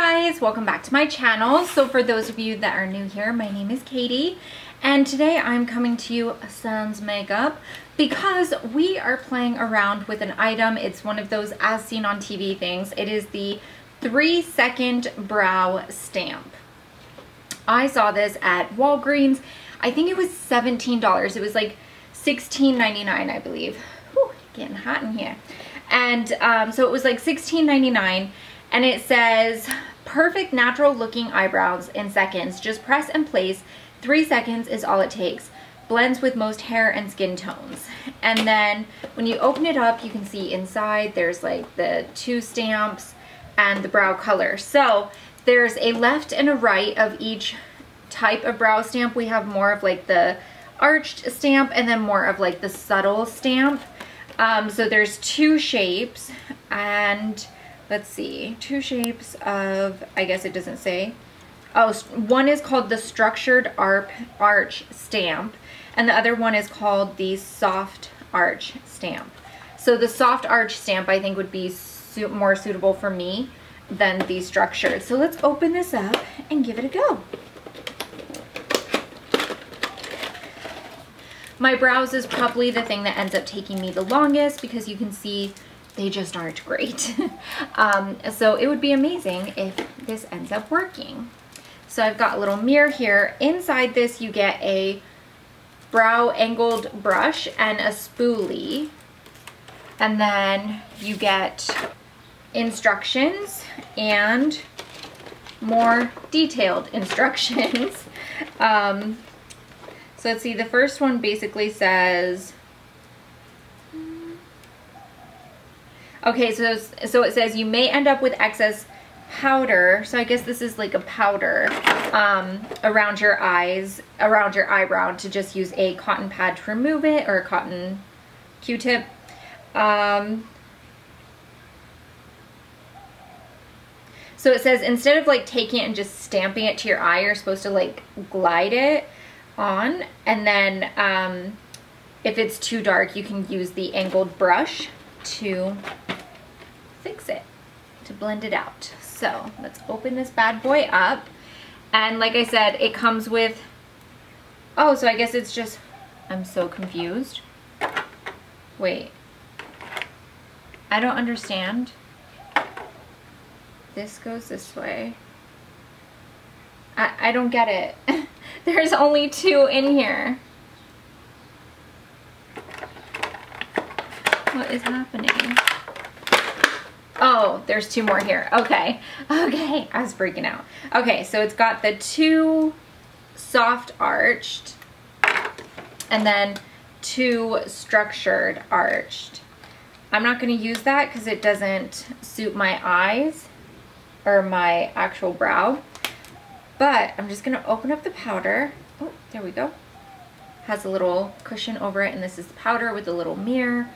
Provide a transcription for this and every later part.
guys, welcome back to my channel. So for those of you that are new here, my name is Katie and today I'm coming to you sans makeup because we are playing around with an item. It's one of those as seen on TV things. It is the 3-second brow stamp. I saw this at Walgreens. I think it was $17. It was like $16.99, I believe. Whew, getting hot in here. And so it was like $16.99. And it says, perfect natural looking eyebrows in seconds. Just press and place. 3 seconds is all it takes. Blends with most hair and skin tones. And then when you open it up, you can see inside there's like the 2 stamps and the brow color. So there's a left and a right of each type of brow stamp. We have more of like the arched stamp and then more of like the subtle stamp. So there's 2 shapes and let's see, 2 shapes of, I guess it doesn't say. Oh, one is called the structured arch stamp and the other one is called the soft arch stamp. So the soft arch stamp I think would be more suitable for me than the structured. So let's open this up and give it a go. My brows is probably the thing that ends up taking me the longest because you can see they just aren't great. So it would be amazing if this ends up working. So I've got a little mirror here. Inside this you get a brow angled brush and a spoolie. And then you get instructions and more detailed instructions. So let's see, the first one basically says, okay, so it says you may end up with excess powder. So I guess this is like a powder around your eyes, around your eyebrow, to just use a cotton pad to remove it or a cotton Q-tip. So it says instead of like taking it and just stamping it to your eye, you're supposed to like glide it on, and then if it's too dark you can use the angled brush to fix it, to blend it out. So let's open this bad boy up, and like I said, it comes with, oh, so I guess it's just, I'm so confused. Wait, I don't understand. This goes this way. I don't get it. There's only 2 in here. What is happening? Oh, there's 2 more here. Okay. Okay, I was freaking out. Okay, so it's got the 2 soft arched and then 2 structured arched. I'm not going to use that because it doesn't suit my eyes or my actual brow. But I'm just going to open up the powder. Oh, there we go. Has a little cushion over it, and this is the powder with a little mirror.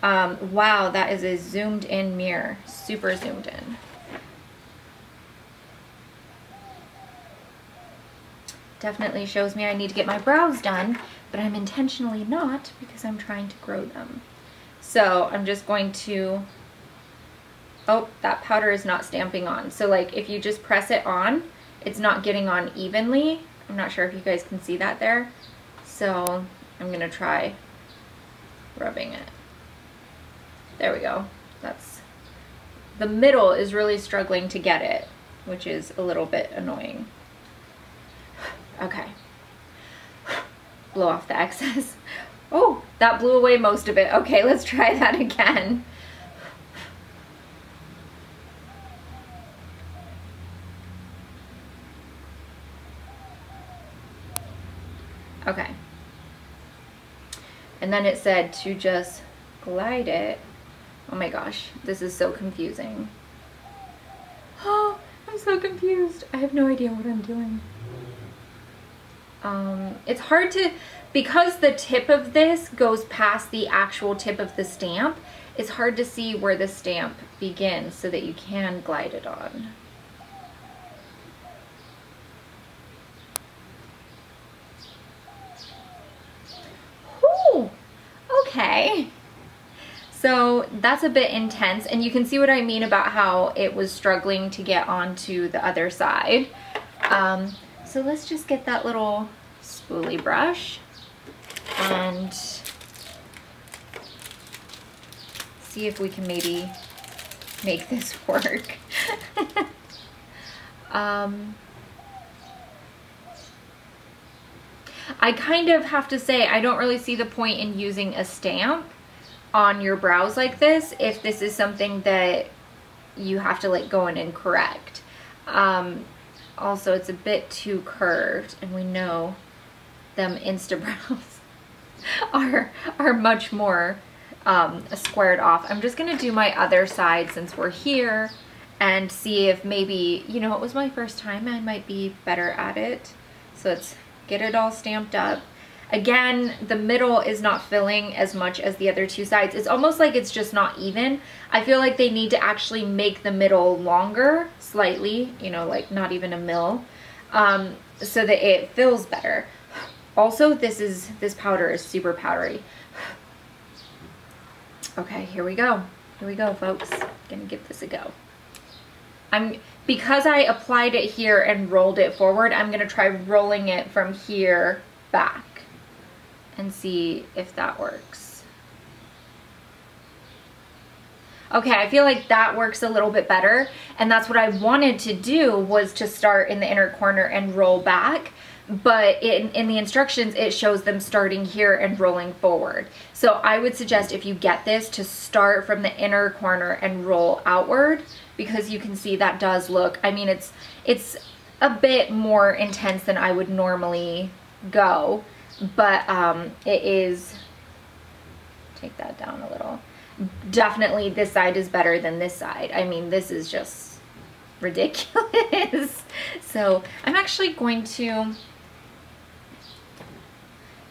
Wow, that is a zoomed in mirror. Super zoomed in. Definitely shows me I need to get my brows done, but I'm intentionally not because I'm trying to grow them. So I'm just going to, oh, that powder is not stamping on. So like if you just press it on, it's not getting on evenly. I'm not sure if you guys can see that there. So I'm gonna try rubbing it. There we go. That's, the middle is really struggling to get it, which is a little bit annoying. Okay. Blow off the excess. Oh, that blew away most of it. Okay, let's try that again. Okay. And then it said to just glide it. Oh my gosh, this is so confusing. Oh, I'm so confused. I have no idea what I'm doing. It's hard to, because the tip of this goes past the actual tip of the stamp, it's hard to see where the stamp begins so that you can glide it on. Whew, okay. So that's a bit intense, and you can see what I mean about how it was struggling to get onto the other side. So let's just get that little spoolie brush and see if we can maybe make this work. I kind of have to say, I don't really see the point in using a stamp on your brows like this if this is something that you have to like go in and correct. Also, it's a bit too curved, and we know them Insta brows are much more squared off. I'm just gonna do my other side since we're here and see if maybe, you know, it was my first time, I might be better at it. So let's get it all stamped up. Again, the middle is not filling as much as the other two sides. It's almost like it's just not even. I feel like they need to actually make the middle longer slightly, you know, like not even a mil, so that it fills better. Also, this powder is super powdery. Okay, here we go. Here we go, folks. Gonna give this a go. Because I applied it here and rolled it forward, I'm gonna try rolling it from here back and see if that works. Okay, I feel like that works a little bit better, and that's what I wanted to do, was to start in the inner corner and roll back, but in the instructions it shows them starting here and rolling forward. So I would suggest, if you get this, to start from the inner corner and roll outward, because you can see that does look, I mean, it's a bit more intense than I would normally go, but it is, take that down a little. Definitely this side is better than this side. I mean, this is just ridiculous. So I'm actually going to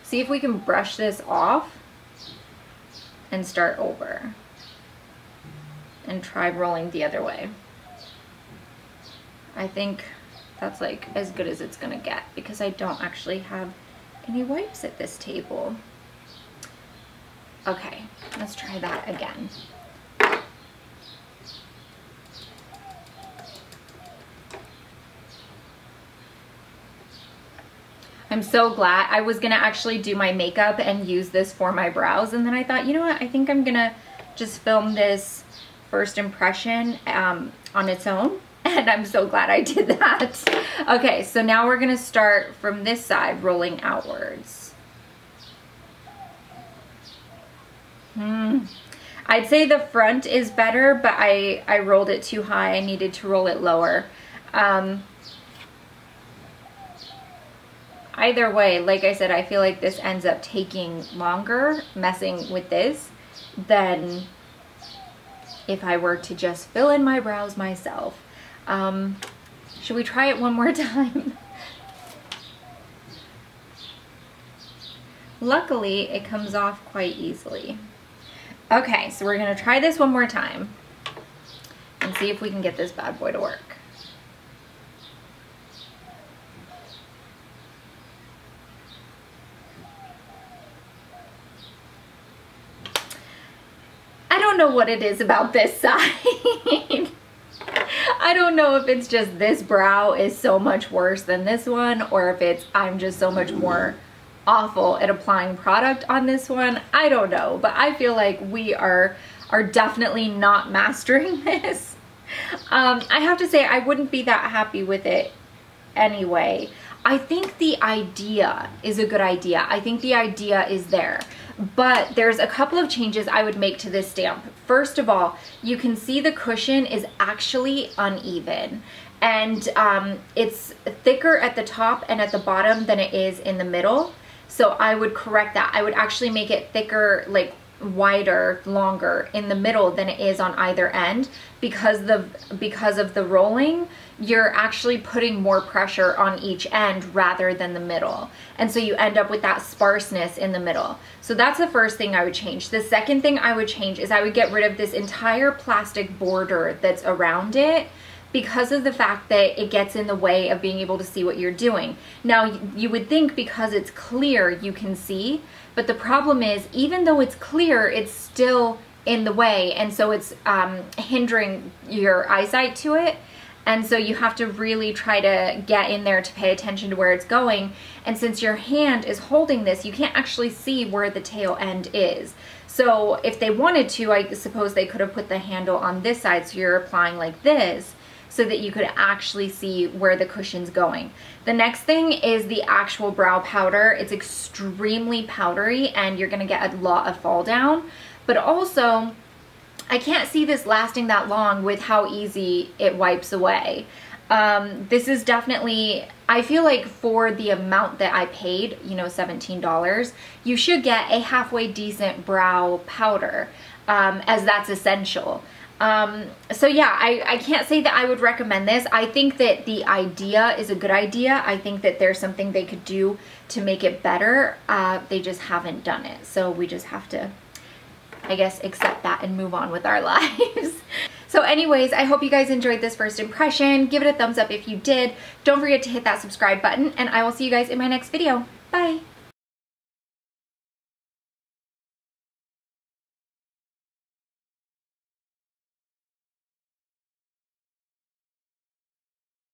see if we can brush this off and start over and try rolling the other way. I think that's like as good as it's gonna get, because I don't actually have any wipes at this table. Okay, let's try that again. I'm so glad. I was gonna actually do my makeup and use this for my brows, and then I thought, you know what, I think I'm gonna just film this first impression on its own, and I'm so glad I did that. Okay, so now we're gonna start from this side, rolling outwards. I'd say the front is better, but I rolled it too high. I needed to roll it lower. Either way, like I said, I feel like this ends up taking longer messing with this than if I were to just fill in my brows myself. Should we try it one more time? Luckily, it comes off quite easily. Okay, so we're gonna try this one more time and see if we can get this bad boy to work. I don't know what it is about this side. I don't know if it's just this brow is so much worse than this one, or if it's I'm just so much more awful at applying product on this one. I don't know, but I feel like we are definitely not mastering this. I have to say, I wouldn't be that happy with it anyway. I think the idea is a good idea. I think the idea is there, but there's a couple of changes I would make to this stamp. First of all, you can see the cushion is actually uneven, and it's thicker at the top and at the bottom than it is in the middle. So I would correct that. I would actually make it thicker, like wider, longer in the middle than it is on either end, because of the rolling, you're actually putting more pressure on each end rather than the middle. And so you end up with that sparseness in the middle. So that's the first thing I would change. The second thing I would change is I would get rid of this entire plastic border that's around it, because of the fact that it gets in the way of being able to see what you're doing. Now, you would think because it's clear you can see, but the problem is, even though it's clear, it's still in the way, and so it's hindering your eyesight to it. And so you have to really try to get in there to pay attention to where it's going. And since your hand is holding this, you can't actually see where the tail end is. So if they wanted to, I suppose they could have put the handle on this side, so you're applying like this, so that you could actually see where the cushion's going. The next thing is the actual brow powder. It's extremely powdery and you're gonna get a lot of fall down. But also, I can't see this lasting that long with how easy it wipes away. This is definitely, I feel like for the amount that I paid, you know, $17, you should get a halfway decent brow powder, as that's essential. So yeah, I can't say that I would recommend this. I think that the idea is a good idea. I think that there's something they could do to make it better. They just haven't done it. So we just have to, I guess, accept that and move on with our lives. So anyways, I hope you guys enjoyed this first impression. Give it a thumbs up if you did. Don't forget to hit that subscribe button, and I will see you guys in my next video. Bye.